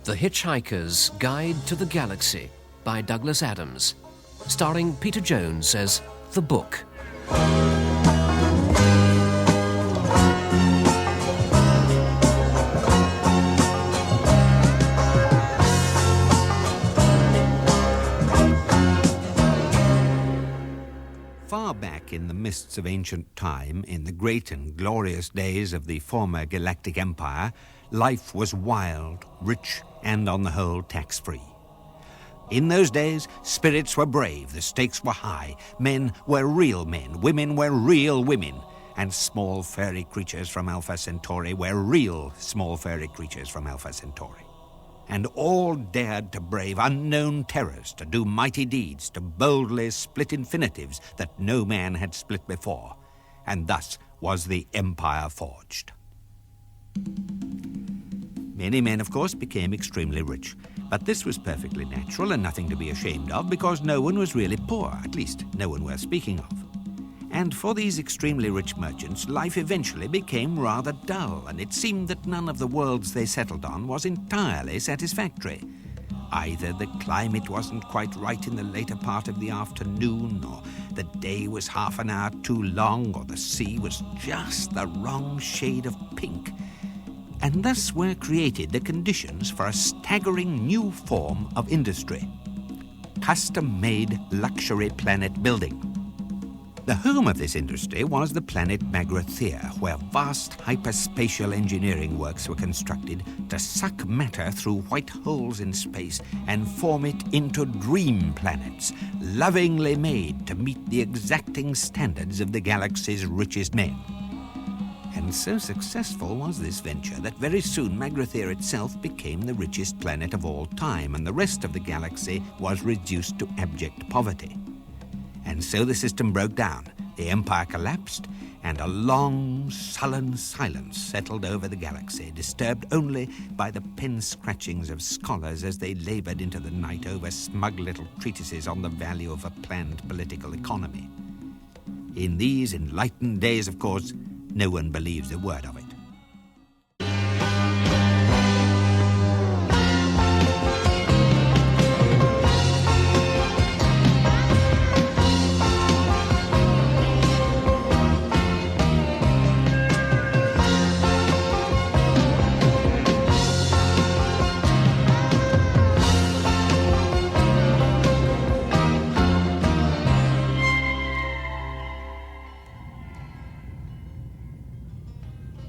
The Hitchhiker's Guide to the Galaxy by Douglas Adams, starring Peter Jones as The Book. Far back in the mists of ancient time, in the great and glorious days of the former galactic empire, life was wild, rich, and on the whole tax-free. In those days, spirits were brave, the stakes were high, men were real men, women were real women, and small furry creatures from Alpha Centauri were real small furry creatures from Alpha Centauri. And all dared to brave unknown terrors, to do mighty deeds, to boldly split infinitives that no man had split before. And thus was the empire forged. Many men, of course, became extremely rich. But this was perfectly natural and nothing to be ashamed of, because no one was really poor, at least no one worth speaking of. And for these extremely rich merchants, life eventually became rather dull, and it seemed that none of the worlds they settled on was entirely satisfactory. Either the climate wasn't quite right in the later part of the afternoon, or the day was half an hour too long, or the sea was just the wrong shade of pink. And thus were created the conditions for a staggering new form of industry: custom-made luxury planet building. The home of this industry was the planet Magrathea, where vast hyperspatial engineering works were constructed to suck matter through white holes in space and form it into dream planets, lovingly made to meet the exacting standards of the galaxy's richest men. And so successful was this venture that very soon Magrathea itself became the richest planet of all time, and the rest of the galaxy was reduced to abject poverty. And so the system broke down, the empire collapsed, and a long, sullen silence settled over the galaxy, disturbed only by the pen-scratchings of scholars as they labored into the night over smug little treatises on the value of a planned political economy. In these enlightened days, of course, no one believes a word of it.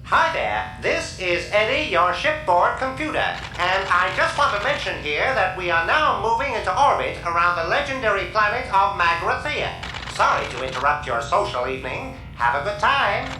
Hi there, this is Eddie, your shipboard computer, and I just want to mention here that we are now moving into orbit around the legendary planet of Magrathea. Sorry to interrupt your social evening. Have a good time.